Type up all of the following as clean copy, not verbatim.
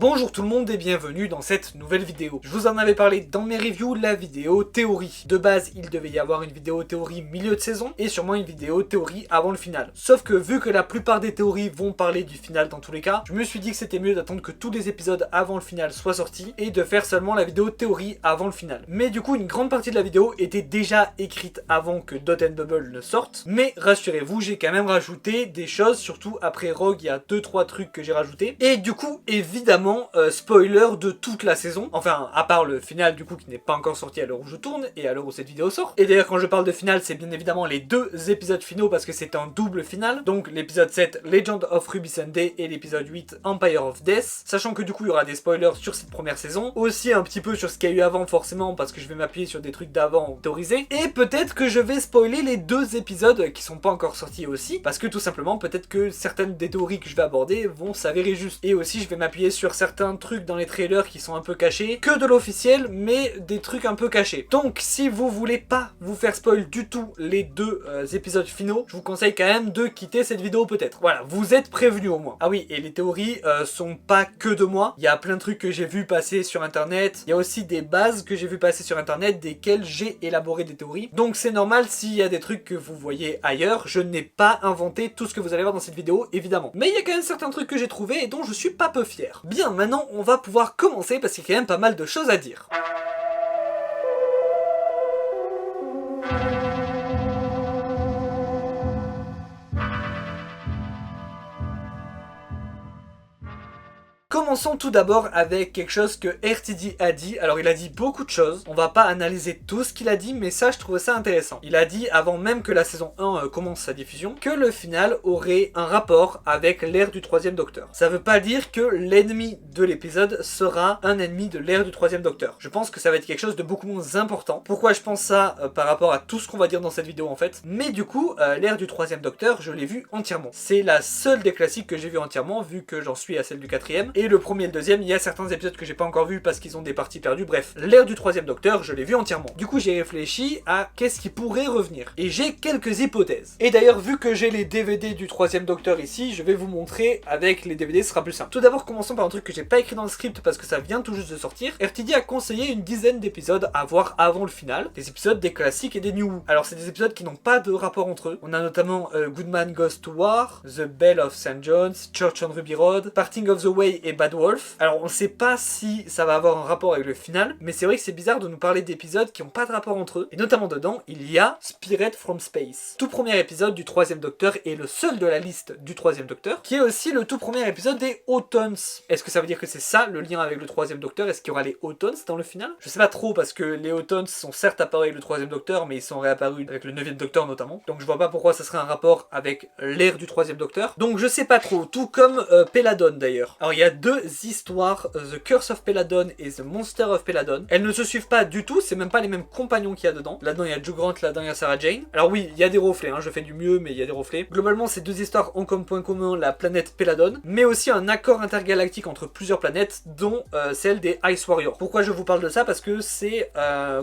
Bonjour tout le monde et bienvenue dans cette nouvelle vidéo. Je vous en avais parlé dans mes reviews, la vidéo théorie. De base, il devait y avoir une vidéo théorie milieu de saison et sûrement une vidéo théorie avant le final. Sauf que vu que la plupart des théories vont parler du final dans tous les cas, je me suis dit que c'était mieux d'attendre que tous les épisodes avant le final soient sortis et de faire seulement la vidéo théorie avant le final. Mais du coup, une grande partie de la vidéo était déjà écrite avant que Dot & Bubble ne sorte. Mais rassurez-vous, j'ai quand même rajouté des choses, surtout après Rogue, il y a 2-3 trucs que j'ai rajoutés. Et du coup, évidemment, spoiler de toute la saison, enfin à part le final du coup qui n'est pas encore sorti à l'heure où je tourne et à l'heure où cette vidéo sort. Et d'ailleurs quand je parle de final, c'est bien évidemment les deux épisodes finaux parce que c'est un double final, donc l'épisode 7 Legend of Ruby Sunday et l'épisode 8 Empire of Death, sachant que du coup il y aura des spoilers sur cette première saison, aussi un petit peu sur ce qu'il y a eu avant forcément parce que je vais m'appuyer sur des trucs d'avant théorisés, et peut-être que je vais spoiler les deux épisodes qui sont pas encore sortis aussi, parce que tout simplement peut-être que certaines des théories que je vais aborder vont s'avérer justes, et aussi je vais m'appuyer sur certains trucs dans les trailers qui sont un peu cachés, que de l'officiel, mais des trucs un peu cachés. Donc si vous voulez pas vous faire spoil du tout les deux épisodes finaux, je vous conseille quand même de quitter cette vidéo peut-être. Voilà, vous êtes prévenus au moins. Ah oui, et les théories sont pas que de moi, il y a plein de trucs que j'ai vu passer sur internet, il y a aussi des bases que j'ai vu passer sur internet, desquelles j'ai élaboré des théories. Donc c'est normal s'il y a des trucs que vous voyez ailleurs, je n'ai pas inventé tout ce que vous allez voir dans cette vidéo, évidemment. Mais il y a quand même certains trucs que j'ai trouvés et dont je suis pas peu fier. Bien, maintenant on va pouvoir commencer parce qu'il y a quand même pas mal de choses à dire. Commençons tout d'abord avec quelque chose que RTD a dit. Alors il a dit beaucoup de choses, on va pas analyser tout ce qu'il a dit, mais ça je trouve ça intéressant. Il a dit avant même que la saison 1 commence sa diffusion, que le final aurait un rapport avec l'ère du troisième Docteur. Ça veut pas dire que l'ennemi de l'épisode sera un ennemi de l'ère du troisième Docteur. Je pense que ça va être quelque chose de beaucoup moins important. Pourquoi je pense ça par rapport à tout ce qu'on va dire dans cette vidéo en fait. Mais du coup, l'ère du troisième Docteur, je l'ai vu entièrement. C'est la seule des classiques que j'ai vu entièrement, vu que j'en suis à celle du quatrième. Et le premier et le deuxième, il y a certains épisodes que j'ai pas encore vus parce qu'ils ont des parties perdues. Bref, l'ère du troisième Docteur, je l'ai vu entièrement. Du coup, j'ai réfléchi à qu'est-ce qui pourrait revenir. Et j'ai quelques hypothèses. Et d'ailleurs, vu que j'ai les DVD du troisième Docteur ici, je vais vous montrer avec les DVD, ce sera plus simple. Tout d'abord, commençons par un truc que j'ai pas écrit dans le script parce que ça vient tout juste de sortir. RTD a conseillé une dizaine d'épisodes à voir avant le final. Des épisodes des classiques et des New Who. Alors, c'est des épisodes qui n'ont pas de rapport entre eux. On a notamment Good Man Goes to War, The Bell of St. John's, Church on Ruby Road, Parting of the Way et Bad Wolf. Alors on sait pas si ça va avoir un rapport avec le final, mais c'est vrai que c'est bizarre de nous parler d'épisodes qui n'ont pas de rapport entre eux. Et notamment dedans, il y a Spirit from Space. Tout premier épisode du troisième Docteur et le seul de la liste du troisième Docteur, qui est aussi le tout premier épisode des Autons. Est-ce que ça veut dire que c'est ça le lien avec le troisième Docteur? Est-ce qu'il y aura les Autons dans le final? Je sais pas trop parce que les Autons sont certes apparus avec le troisième Docteur, mais ils sont réapparus avec le 9e Docteur notamment. Donc je vois pas pourquoi ça serait un rapport avec l'ère du troisième Docteur. Donc je sais pas trop, tout comme Peladon d'ailleurs. Alors il y a deux histoires, The Curse of Peladon et The Monster of Peladon. Elles ne se suivent pas du tout, c'est même pas les mêmes compagnons qu'il y a dedans. Là-dedans il y a Hugh Grant, là-dedans il y a Sarah Jane. Alors oui, il y a des reflets, hein, je fais du mieux, mais il y a des reflets. Globalement, ces deux histoires ont comme point commun la planète Peladon, mais aussi un accord intergalactique entre plusieurs planètes, dont celle des Ice Warriors. Pourquoi je vous parle de ça? Parce que c'est,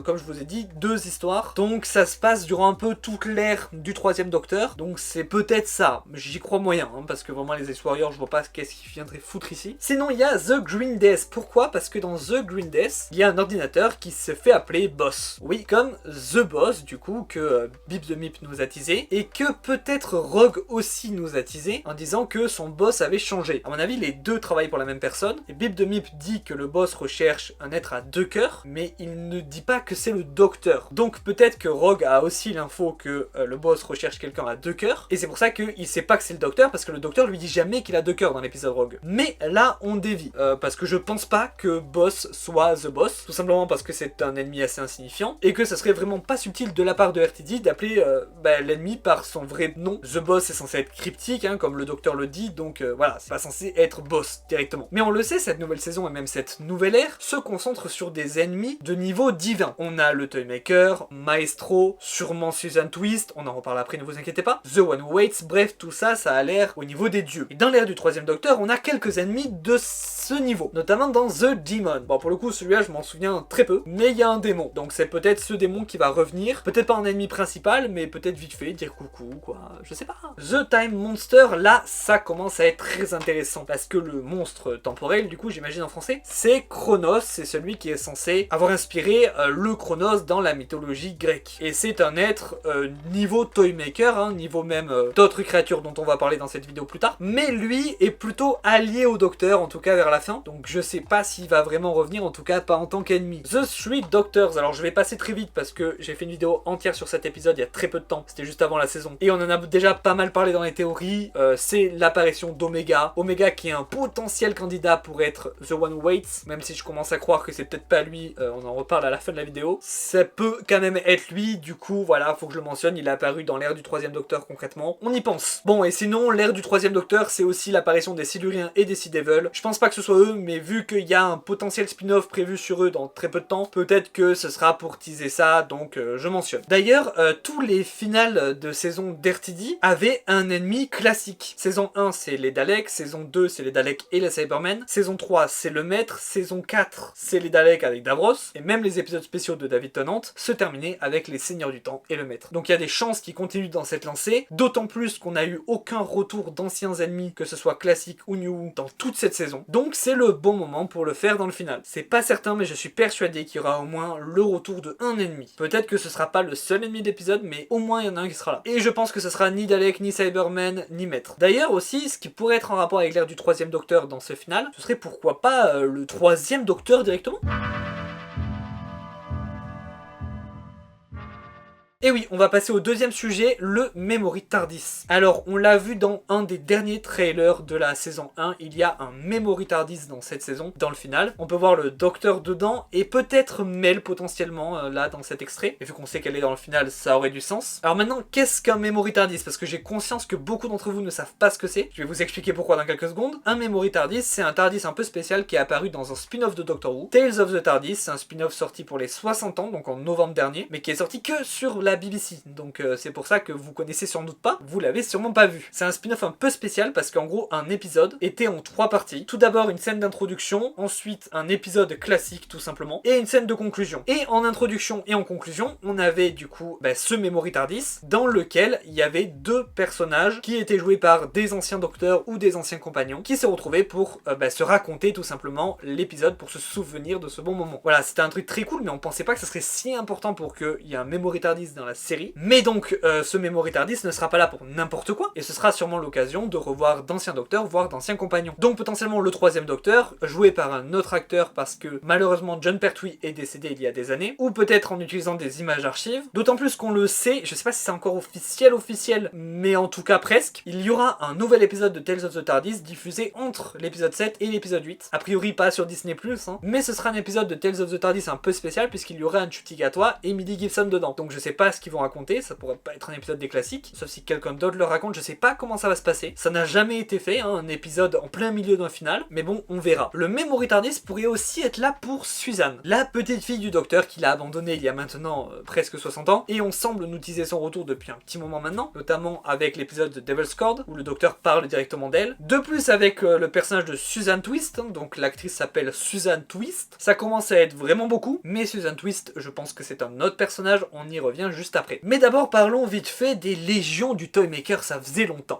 comme je vous ai dit, deux histoires. Donc ça se passe durant un peu toute l'ère du troisième Docteur. Donc c'est peut-être ça. J'y crois moyen, hein, parce que vraiment les Ice Warriors, je vois pas qu'est-ce qu'ils viendraient foutre ici. Sinon, il y a The Green Death. Pourquoi? Parce que dans The Green Death, il y a un ordinateur qui se fait appeler Boss. Oui, comme The Boss, du coup, que Bip the Mip nous a teasé, et que peut-être Rogue aussi nous a teasé, en disant que son boss avait changé. À mon avis, les deux travaillent pour la même personne, et Bip the Mip dit que le boss recherche un être à deux cœurs, mais il ne dit pas que c'est le docteur. Donc peut-être que Rogue a aussi l'info que le boss recherche quelqu'un à deux cœurs, et c'est pour ça qu'il sait pas que c'est le docteur, parce que le docteur lui dit jamais qu'il a deux cœurs dans l'épisode Rogue. Mais là, on dévie. Parce que je pense pas que Boss soit The Boss, tout simplement parce que c'est un ennemi assez insignifiant, et que ça serait vraiment pas subtil de la part de RTD d'appeler l'ennemi par son vrai nom. The Boss est censé être cryptique, hein, comme le docteur le dit, donc voilà, c'est pas censé être Boss directement. Mais on le sait, cette nouvelle saison et même cette nouvelle ère se concentre sur des ennemis de niveau divin. On a le Toymaker, Maestro, sûrement Susan Twist, on en reparle après, ne vous inquiétez pas, The One Who Waits, bref, tout ça, ça a l'air au niveau des dieux. Et dans l'ère du troisième Docteur, on a quelques ennemis de ce niveau, notamment dans The Demon. Bon, pour le coup, celui-là, je m'en souviens très peu, mais il y a un démon. Donc c'est peut-être ce démon qui va revenir, peut-être pas en ennemi principal, mais peut-être vite fait, dire coucou, quoi, je sais pas. The Time Monster, là, ça commence à être très intéressant, parce que le monstre temporel, du coup, j'imagine en français, c'est Chronos, c'est celui qui est censé avoir inspiré le Chronos dans la mythologie grecque. Et c'est un être niveau Toymaker, hein, niveau même d'autres créatures dont on va parler dans cette vidéo plus tard, mais lui est plutôt allié au Docteur, en tout cas vers la fin, donc je sais pas s'il va vraiment revenir, en tout cas pas en tant qu'ennemi. The Three Doctors, alors je vais passer très vite parce que j'ai fait une vidéo entière sur cet épisode il y a très peu de temps, c'était juste avant la saison, et on en a déjà pas mal parlé dans les théories. C'est l'apparition d'Omega, Omega qui est un potentiel candidat pour être The One Who Waits, même si je commence à croire que c'est peut-être pas lui, on en reparle à la fin de la vidéo, ça peut quand même être lui, du coup voilà, faut que je le mentionne, il est apparu dans l'ère du troisième Docteur concrètement, on y pense. Bon, et sinon l'ère du troisième Docteur, c'est aussi l'apparition des Siluriens et des Sea Devils. Je pense pas que ce soit eux, mais vu qu'il y a un potentiel spin-off prévu sur eux dans très peu de temps, peut-être que ce sera pour teaser ça, donc je mentionne. D'ailleurs, tous les finales de saison d'RTD avaient un ennemi classique. Saison 1, c'est les Daleks, saison 2, c'est les Daleks et les Cybermen, saison 3, c'est le Maître, saison 4, c'est les Daleks avec Davros, et même les épisodes spéciaux de David Tennant se terminaient avec les Seigneurs du Temps et le Maître. Donc il y a des chances qui continuent dans cette lancée, d'autant plus qu'on a eu aucun retour d'anciens ennemis, que ce soit classique ou new, dans toute cette saison. Donc c'est le bon moment pour le faire dans le final. C'est pas certain, mais je suis persuadé qu'il y aura au moins le retour de un ennemi. Peut-être que ce sera pas le seul ennemi de l'épisode, mais au moins il y en a un qui sera là. Et je pense que ce sera ni Dalek, ni Cybermen, ni Maître. D'ailleurs aussi, ce qui pourrait être en rapport avec l'ère du troisième Docteur dans ce final, ce serait pourquoi pas le troisième Docteur directement. Et oui, on va passer au deuxième sujet, le Memory Tardis. Alors, on l'a vu dans un des derniers trailers de la saison 1, il y a un Memory Tardis dans cette saison, dans le final. On peut voir le Docteur dedans, et peut-être Mel potentiellement, là, dans cet extrait. Et vu qu'on sait qu'elle est dans le final, ça aurait du sens. Alors maintenant, qu'est-ce qu'un Memory Tardis? Parce que j'ai conscience que beaucoup d'entre vous ne savent pas ce que c'est. Je vais vous expliquer pourquoi dans quelques secondes. Un Memory Tardis, c'est un Tardis un peu spécial qui est apparu dans un spin-off de Doctor Who. Tales of the Tardis, c'est un spin-off sorti pour les 60 ans, donc en novembre dernier, mais qui est sorti que sur la BBC, donc c'est pour ça que vous connaissez sans doute pas, vous l'avez sûrement pas vu. C'est un spin-off un peu spécial parce qu'en gros un épisode était en 3 parties. Tout d'abord une scène d'introduction, ensuite un épisode classique tout simplement, et une scène de conclusion. Et en introduction et en conclusion, on avait du coup ce Memory Tardis dans lequel il y avait 2 personnages qui étaient joués par des anciens docteurs ou des anciens compagnons qui se retrouvaient pour se raconter tout simplement l'épisode, pour se souvenir de ce bon moment. Voilà, c'était un truc très cool, mais on pensait pas que ça serait si important pour qu'il y ait un Memory Tardis dans la série. Mais donc ce Memory Tardis ne sera pas là pour n'importe quoi, et ce sera sûrement l'occasion de revoir d'anciens docteurs, voire d'anciens compagnons. Donc potentiellement le troisième docteur, joué par un autre acteur parce que malheureusement Jon Pertwee est décédé il y a des années, ou peut-être en utilisant des images archives, d'autant plus qu'on le sait, je sais pas si c'est encore officiel, mais en tout cas presque, il y aura un nouvel épisode de Tales of the Tardis diffusé entre l'épisode 7 et l'épisode 8, a priori pas sur Disney+, hein, mais ce sera un épisode de Tales of the Tardis un peu spécial puisqu'il y aura un Ncuti Gatwa et Millie Gibson dedans. Donc je sais pas ce qu'ils vont raconter, ça pourrait pas être un épisode des classiques, sauf si quelqu'un d'autre le raconte, je sais pas comment ça va se passer. Ça n'a jamais été fait, hein, un épisode en plein milieu d'un final, mais bon, on verra. Le Memory Tardis pourrait aussi être là pour Suzanne, la petite fille du docteur qu'il a abandonné il y a maintenant presque 60 ans, et on semble nous teaser son retour depuis un petit moment maintenant, notamment avec l'épisode de Devil's Cord, où le docteur parle directement d'elle. De plus avec le personnage de Susan Twist, hein, donc l'actrice s'appelle Susan Twist, ça commence à être vraiment beaucoup, mais Susan Twist, je pense que c'est un autre personnage, on y revient juste après. Mais d'abord parlons vite fait des légions du Toymaker, ça faisait longtemps.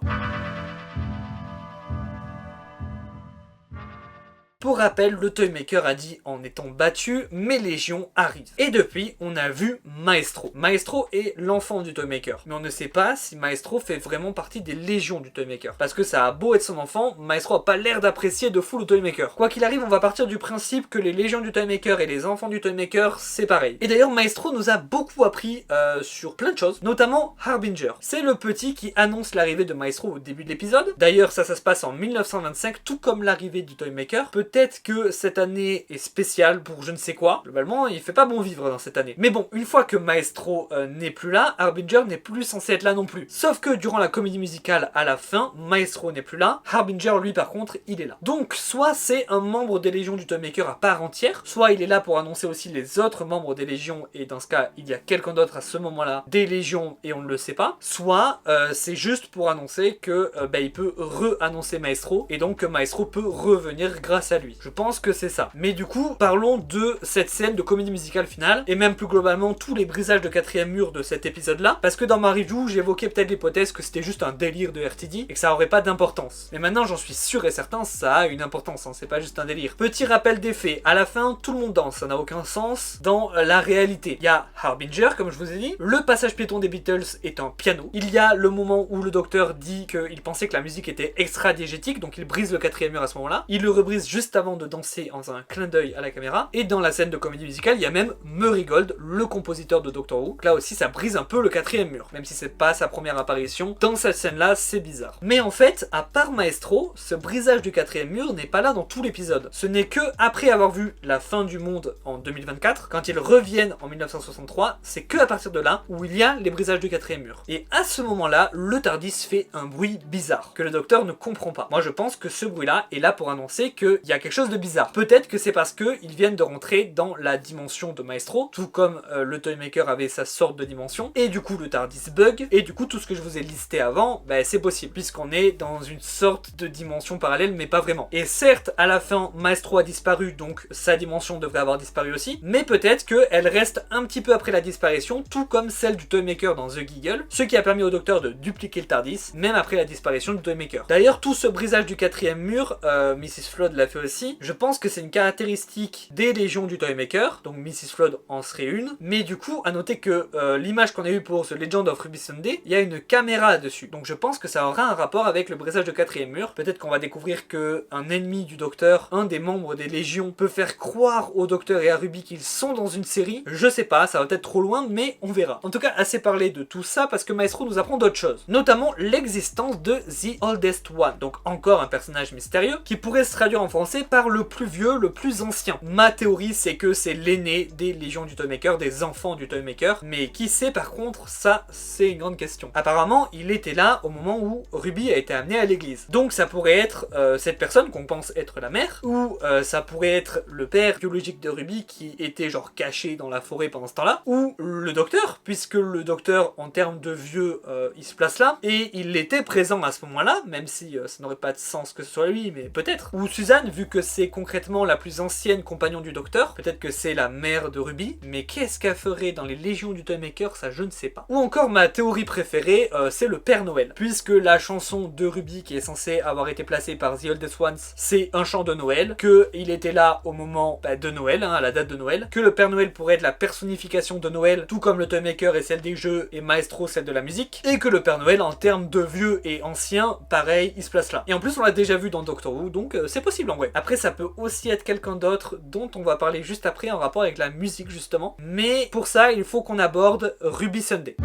Pour rappel, le Toymaker a dit en étant battu, mes légions arrivent. Et depuis, on a vu Maestro. Maestro est l'enfant du Toymaker. Mais on ne sait pas si Maestro fait vraiment partie des légions du Toymaker. Parce que ça a beau être son enfant, Maestro a pas l'air d'apprécier de fou le Toymaker. Quoi qu'il arrive, on va partir du principe que les légions du Toymaker et les enfants du Toymaker, c'est pareil. Et d'ailleurs, Maestro nous a beaucoup appris sur plein de choses, notamment Harbinger. C'est le petit qui annonce l'arrivée de Maestro au début de l'épisode. D'ailleurs, ça se passe en 1925, tout comme l'arrivée du Toymaker. peut-être que cette année est spéciale pour je ne sais quoi. Globalement, il fait pas bon vivre dans cette année. Mais bon, une fois que Maestro n'est plus là, Harbinger n'est plus censé être là non plus. Sauf que durant la comédie musicale, à la fin, Maestro n'est plus là. Harbinger, lui, par contre, il est là. Donc, soit c'est un membre des Légions du Toymaker à part entière, soit il est là pour annoncer aussi les autres membres des Légions, et dans ce cas, il y a quelqu'un d'autre à ce moment-là des Légions et on ne le sait pas. Soit c'est juste pour annoncer que il peut re-annoncer Maestro, et donc que Maestro peut revenir grâce à lui. Je pense que c'est ça. Mais du coup, parlons de cette scène de comédie musicale finale, et même plus globalement tous les brisages de quatrième mur de cet épisode-là, parce que dans ma review, j'évoquais peut-être l'hypothèse que c'était juste un délire de RTD, et que ça aurait pas d'importance. Mais maintenant, j'en suis sûr et certain, ça a une importance, hein, c'est pas juste un délire. Petit rappel des faits, à la fin, tout le monde danse, ça n'a aucun sens dans la réalité. Il y a Harbinger, comme je vous ai dit, le passage piéton des Beatles est un piano, il y a le moment où le docteur dit qu'il pensait que la musique était extra-diégétique, donc il brise le quatrième mur à ce moment-là, il le rebrise juste avant de danser en faisant un clin d'œil à la caméra, et dans la scène de comédie musicale, il y a même Murray Gold, le compositeur de Doctor Who. Donc là aussi, ça brise un peu le quatrième mur, même si c'est pas sa première apparition. Dans cette scène-là, c'est bizarre. Mais en fait, à part Maestro, ce brisage du quatrième mur n'est pas là dans tout l'épisode. Ce n'est que après avoir vu la fin du monde en 2024, quand ils reviennent en 1963, c'est que à partir de là où il y a les brisages du quatrième mur. Et à ce moment-là, le TARDIS fait un bruit bizarre, que le docteur ne comprend pas. Moi, je pense que ce bruit-là est là pour annoncer qu'il y a quelque chose de bizarre. Peut-être que c'est parce qu'ils viennent de rentrer dans la dimension de Maestro, tout comme le Toymaker avait sa sorte de dimension, et du coup le TARDIS bug, et du coup tout ce que je vous ai listé avant, c'est possible, puisqu'on est dans une sorte de dimension parallèle, mais pas vraiment. Et certes, à la fin, Maestro a disparu, donc sa dimension devrait avoir disparu aussi, mais peut-être qu'elle reste un petit peu après la disparition, tout comme celle du Toymaker dans The Giggle, ce qui a permis au docteur de dupliquer le TARDIS, même après la disparition du Toymaker. D'ailleurs, tout ce brisage du quatrième mur, Mrs. Flood l'a fait aussi, je pense que c'est une caractéristique des légions du Toymaker, donc Mrs. Flood en serait une, mais du coup, à noter que l'image qu'on a eue pour The Legend of Ruby Sunday, il y a une caméra dessus, donc je pense que ça aura un rapport avec le brisage de quatrième mur. Peut-être qu'on va découvrir que un ennemi du docteur, un des membres des légions, peut faire croire au docteur et à Ruby qu'ils sont dans une série. Je sais pas, ça va peut-être trop loin, mais on verra. En tout cas, assez parlé de tout ça parce que Maestro nous apprend d'autres choses, notamment l'existence de The Oldest One, donc encore un personnage mystérieux qui pourrait se traduire en français par le plus vieux, le plus ancien. Ma théorie, c'est que c'est l'aîné des légions du Toymaker, des enfants du Toymaker, mais qui sait par contre, ça c'est une grande question. Apparemment, il était là au moment où Ruby a été amenée à l'église. Donc ça pourrait être cette personne qu'on pense être la mère, ou ça pourrait être le père biologique de Ruby qui était genre caché dans la forêt pendant ce temps-là, ou le docteur, puisque le docteur en termes de vieux, il se place là, et il était présent à ce moment-là, même si ça n'aurait pas de sens que ce soit lui, mais peut-être. Ou Suzanne, vu que c'est concrètement la plus ancienne compagnon du docteur, peut-être que c'est la mère de Ruby, mais qu'est-ce qu'elle ferait dans les légions du Toymaker, ça je ne sais pas. Ou encore ma théorie préférée, c'est le Père Noël, puisque la chanson de Ruby qui est censée avoir été placée par The Oldest Ones, c'est un chant de Noël, qu'il était là au moment de Noël, à la date de Noël, que le Père Noël pourrait être la personnification de Noël, tout comme le Toymaker est celle des jeux et Maestro celle de la musique, et que le Père Noël en termes de vieux et ancien, pareil, il se place là. Et en plus on l'a déjà vu dans Doctor Who, donc c'est possible en vrai. Après ça peut aussi être quelqu'un d'autre dont on va parler juste après en rapport avec la musique justement, mais pour ça il faut qu'on aborde Ruby Sunday.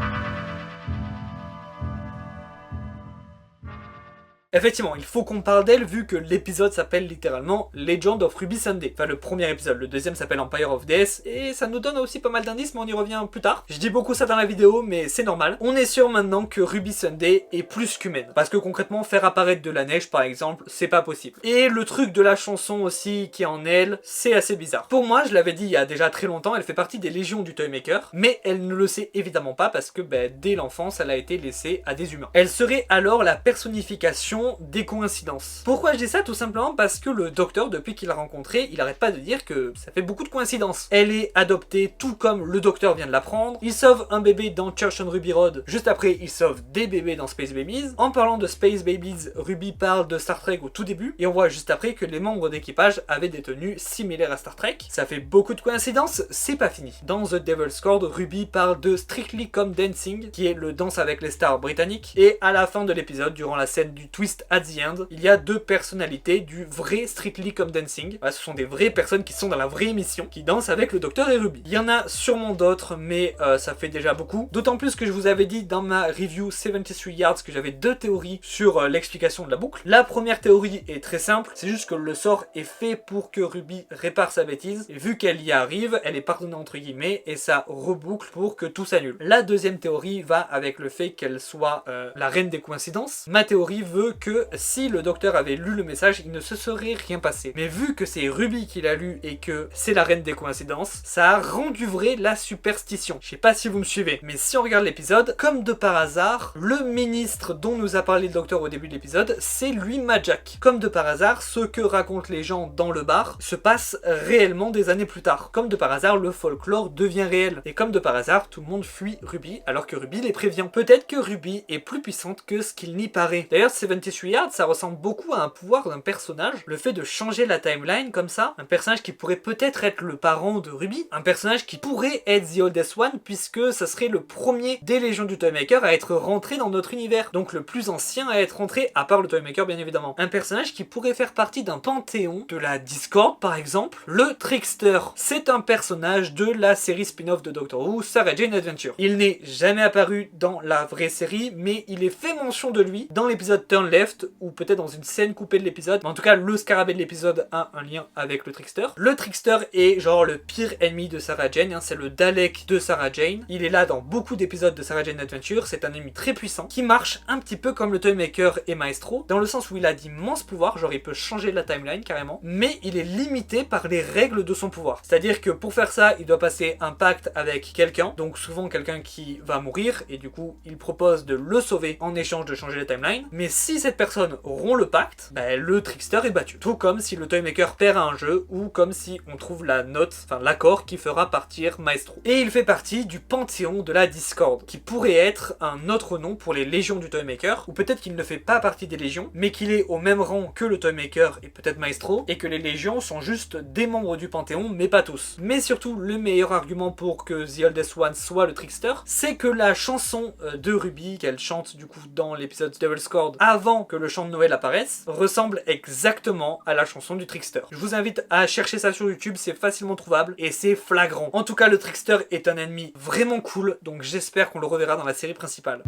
Effectivement, il faut qu'on parle d'elle vu que l'épisode s'appelle littéralement Legend of Ruby Sunday. Enfin, le premier épisode, le deuxième s'appelle Empire of Death, et ça nous donne aussi pas mal d'indices, mais on y revient plus tard. Je dis beaucoup ça dans la vidéo, mais c'est normal. On est sûr maintenant que Ruby Sunday est plus qu'humaine. Parce que concrètement, faire apparaître de la neige, par exemple, c'est pas possible. Et le truc de la chanson aussi qui est en elle, c'est assez bizarre. Pour moi, je l'avais dit il y a déjà très longtemps, elle fait partie des légions du Toymaker, mais elle ne le sait évidemment pas parce que dès l'enfance, elle a été laissée à des humains. Elle serait alors la personnification des coïncidences. Pourquoi je dis ça? Tout simplement parce que le docteur, depuis qu'il l'a rencontré, il arrête pas de dire que ça fait beaucoup de coïncidences. Elle est adoptée tout comme le docteur vient de l'apprendre. Il sauve un bébé dans Church on Ruby Road. Juste après, il sauve des bébés dans Space Babies. En parlant de Space Babies, Ruby parle de Star Trek au tout début. Et on voit juste après que les membres d'équipage avaient des tenues similaires à Star Trek. Ça fait beaucoup de coïncidences, c'est pas fini. Dans The Devil's Cord, Ruby parle de Strictly Come Dancing, qui est le danse avec les stars britannique. Et à la fin de l'épisode, durant la scène du twist twist at the end, il y a 2 personnalités du vrai Strictly Come Dancing. Voilà, ce sont des vraies personnes qui sont dans la vraie émission, qui dansent avec le docteur et Ruby. Il y en a sûrement d'autres, mais ça fait déjà beaucoup. D'autant plus que je vous avais dit dans ma review 73 Yards que j'avais 2 théories sur l'explication de la boucle. La première théorie est très simple, c'est juste que le sort est fait pour que Ruby répare sa bêtise, et vu qu'elle y arrive, elle est pardonnée entre guillemets, et ça reboucle pour que tout s'annule. La deuxième théorie va avec le fait qu'elle soit la reine des coïncidences. Ma théorie veut que si le docteur avait lu le message, il ne se serait rien passé. Mais vu que c'est Ruby qui l'a lu et que c'est la reine des coïncidences, ça a rendu vrai la superstition. Je sais pas si vous me suivez, mais si on regarde l'épisode, comme de par hasard, le ministre dont nous a parlé le docteur au début de l'épisode, c'est lui Majak. Comme de par hasard, ce que racontent les gens dans le bar se passe réellement des années plus tard. Comme de par hasard, le folklore devient réel. Et comme de par hasard, tout le monde fuit Ruby, alors que Ruby les prévient. Peut-être que Ruby est plus puissante que ce qu'il n'y paraît. D'ailleurs, 73 Yards, ça ressemble beaucoup à un pouvoir d'un personnage. Le fait de changer la timeline comme ça, un personnage qui pourrait peut-être être le parent de Ruby, un personnage qui pourrait être The Oldest One, puisque ça serait le premier des Légions du Toymaker à être rentré dans notre univers. Donc le plus ancien à être rentré, à part le Toymaker bien évidemment. Un personnage qui pourrait faire partie d'un panthéon, de la Discord par exemple. Le Trickster, c'est un personnage de la série spin-off de Doctor Who, Sarah Jane Adventure. Il n'est jamais apparu dans la vraie série, mais il est fait mention de lui dans l'épisode Turn Left, ou peut-être dans une scène coupée de l'épisode. Mais en tout cas, le scarabée de l'épisode a un lien avec le Trickster. Le Trickster est genre le pire ennemi de Sarah Jane, hein, c'est le Dalek de Sarah Jane. Il est là dans beaucoup d'épisodes de Sarah Jane Adventure, c'est un ennemi très puissant, qui marche un petit peu comme le Toymaker et Maestro, dans le sens où il a d'immenses pouvoirs, genre il peut changer la timeline carrément, mais il est limité par les règles de son pouvoir. C'est-à-dire que pour faire ça, il doit passer un pacte avec quelqu'un, donc souvent quelqu'un qui va mourir, et du coup il propose de le sauver en échange de changer la timeline, mais si cette personne rompt le pacte, bah, le Trickster est battu. Tout comme si le Toymaker perd un jeu, ou comme si on trouve la note, enfin l'accord qui fera partir Maestro. Et il fait partie du panthéon de la Discord, qui pourrait être un autre nom pour les Légions du Toymaker, ou peut-être qu'il ne fait pas partie des Légions, mais qu'il est au même rang que le Toymaker et peut-être Maestro, et que les Légions sont juste des membres du panthéon, mais pas tous. Mais surtout, le meilleur argument pour que The Oldest One soit le Trickster, c'est que la chanson de Ruby, qu'elle chante du coup dans l'épisode Devil's Cord, avant que le chant de Noël apparaisse, ressemble exactement à la chanson du Trickster. Je vous invite à chercher ça sur YouTube, c'est facilement trouvable, et c'est flagrant. En tout cas, le Trickster est un ennemi vraiment cool, donc j'espère qu'on le reverra dans la série principale.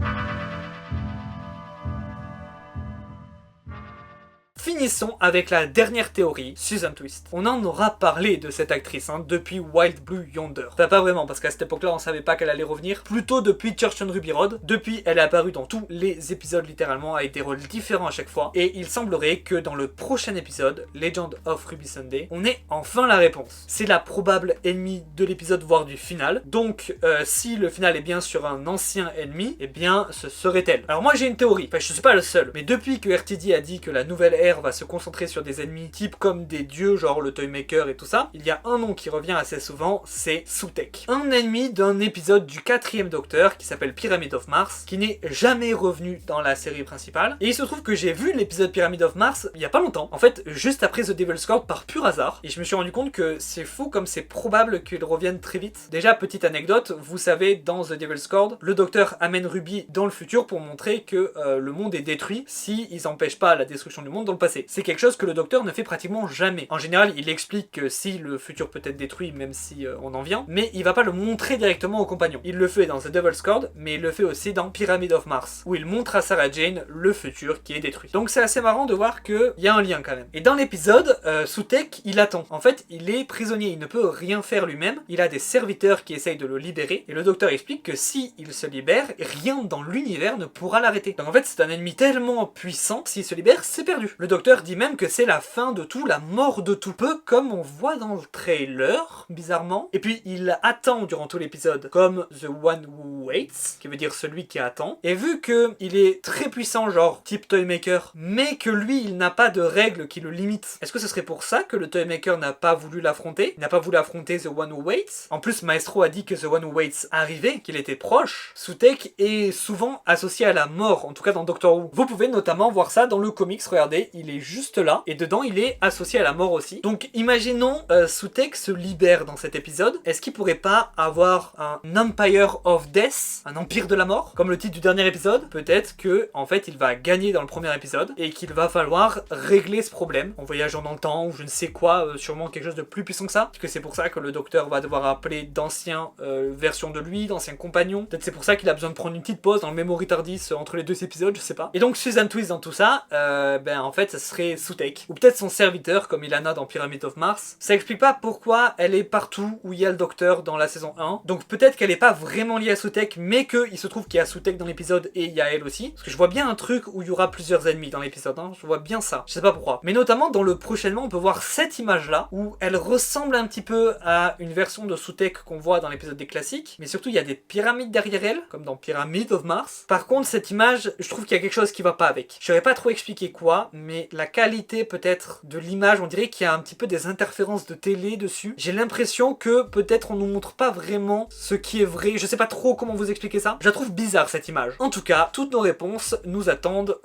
Finissons avec la dernière théorie, Susan Twist. On en aura parlé de cette actrice depuis Wild Blue Yonder. Enfin pas vraiment, parce qu'à cette époque-là on savait pas qu'elle allait revenir. Plutôt depuis Church on Ruby Road. Depuis, elle est apparue dans tous les épisodes littéralement, avec des rôles différents à chaque fois. Et il semblerait que dans le prochain épisode, Legend of Ruby Sunday, on ait enfin la réponse. C'est la probable ennemie de l'épisode, voire du final. Donc si le final est bien sur un ancien ennemi, eh bien ce serait elle. Alors moi j'ai une théorie, enfin je suis pas le seul, mais depuis que RTD a dit que la nouvelle ère va se concentrer sur des ennemis type comme des dieux, genre le Toymaker et tout ça, il y a un nom qui revient assez souvent, c'est Sutekh. Un ennemi d'un épisode du 4e Docteur qui s'appelle Pyramid of Mars, qui n'est jamais revenu dans la série principale. Et il se trouve que j'ai vu l'épisode Pyramid of Mars il y a pas longtemps, en fait juste après The Devil's Cord par pur hasard, et je me suis rendu compte que c'est fou comme c'est probable qu'il revienne très vite. Déjà, petite anecdote, vous savez, dans The Devil's Cord, le Docteur amène Ruby dans le futur pour montrer que le monde est détruit si ils empêchent pas la destruction du monde dans le passé. C'est quelque chose que le Docteur ne fait pratiquement jamais. En général, il explique que si le futur peut être détruit, même si on en vient, mais il va pas le montrer directement aux compagnons. Il le fait dans The Devil's Cord, mais il le fait aussi dans Pyramid of Mars, où il montre à Sarah Jane le futur qui est détruit. Donc c'est assez marrant de voir qu'il y a un lien quand même. Et dans l'épisode, Sutekh, il attend. En fait, il est prisonnier, il ne peut rien faire lui-même. Il a des serviteurs qui essayent de le libérer, et le Docteur explique que si il se libère, rien dans l'univers ne pourra l'arrêter. Donc en fait, c'est un ennemi tellement puissant, s'il se libère, c'est perdu. Le Docteur dit même que c'est la fin de tout, la mort de tout, peu comme on voit dans le trailer, bizarrement. Et puis il attend durant tout l'épisode, comme The One Who Waits, qui veut dire celui qui attend. Et vu que il est très puissant, genre type Toymaker, mais que lui il n'a pas de règles qui le limitent, est-ce que ce serait pour ça que le Toymaker n'a pas voulu l'affronter? Il n'a pas voulu affronter The One Who Waits? En plus, Maestro a dit que The One Who Waits arrivait, qu'il était proche. Sutekh est souvent associé à la mort, en tout cas dans Doctor Who. Vous pouvez notamment voir ça dans le comics, regardez, il est juste là, et dedans il est associé à la mort aussi. Donc imaginons Sutekh se libère dans cet épisode, est-ce qu'il pourrait pas avoir un Empire of Death, un empire de la mort, comme le titre du dernier épisode? Peut-être que en fait il va gagner dans le premier épisode, et qu'il va falloir régler ce problème, en voyageant dans le temps, ou je ne sais quoi, sûrement quelque chose de plus puissant que ça, parce que c'est pour ça que le docteur va devoir appeler d'anciens versions de lui, d'anciens compagnons, peut-être c'est pour ça qu'il a besoin de prendre une petite pause dans le Memory Tardis entre les deux épisodes, je sais pas. Et donc Susan Twist dans tout ça, ben en fait ça serait Sutekh, ou peut-être son serviteur comme Ilana dans Pyramid of Mars. Ça explique pas pourquoi elle est partout où il y a le docteur dans la saison 1, donc peut-être qu'elle est pas vraiment liée à Sutekh, mais qu'il se trouve qu'il y a Sutekh dans l'épisode et il y a elle aussi, parce que je vois bien un truc où il y aura plusieurs ennemis dans l'épisode, hein. Je vois bien ça, je sais pas pourquoi. Mais notamment dans le prochainement on peut voir cette image là, où elle ressemble un petit peu à une version de Sutekh qu'on voit dans l'épisode des classiques, mais surtout il y a des pyramides derrière elle, comme dans Pyramid of Mars. Par contre cette image, je trouve qu'il y a quelque chose qui va pas avec. Je saurais pas trop expliquer quoi, mais la qualité peut-être de l'image, on dirait qu'il y a un petit peu des interférences de télé dessus. J'ai l'impression que peut-être on nous montre pas vraiment ce qui est vrai, je sais pas trop comment vous expliquer ça. Je la trouve bizarre cette image. En tout cas, toutes nos réponses nous attendent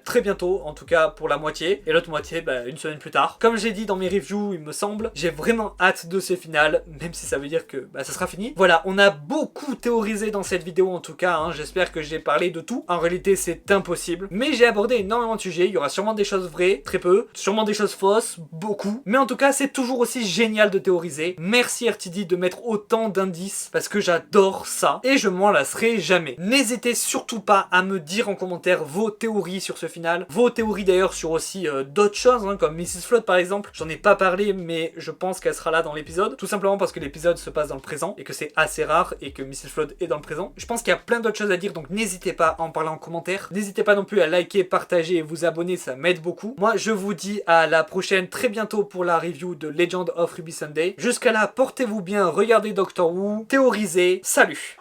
très bientôt, en tout cas pour la moitié, et l'autre moitié une semaine plus tard. Comme j'ai dit dans mes reviews, il me semble, j'ai vraiment hâte de ce final, même si ça veut dire que ça sera fini. Voilà, on a beaucoup théorisé dans cette vidéo en tout cas, hein. J'espère que j'ai parlé de tout. En réalité c'est impossible, mais j'ai abordé énormément de sujets, il y aura sûrement des choses vraies, très peu, sûrement des choses fausses, beaucoup, mais en tout cas c'est toujours aussi génial de théoriser. Merci RTD de mettre autant d'indices, parce que j'adore ça, et je m'en lasserai jamais. N'hésitez surtout pas à me dire en commentaire vos théories sur ce final, vos théories d'ailleurs sur aussi d'autres choses, hein, comme Mrs. Flood par exemple. J'en ai pas parlé, mais je pense qu'elle sera là dans l'épisode, tout simplement parce que l'épisode se passe dans le présent, et que c'est assez rare, et que Mrs. Flood est dans le présent. Je pense qu'il y a plein d'autres choses à dire, donc n'hésitez pas à en parler en commentaire. N'hésitez pas non plus à liker, partager et vous abonner, ça m'aide beaucoup. Moi, je vous dis à la prochaine très bientôt pour la review de Legend of Ruby Sunday. Jusqu'à là, portez-vous bien, regardez Doctor Who, théorisez, salut!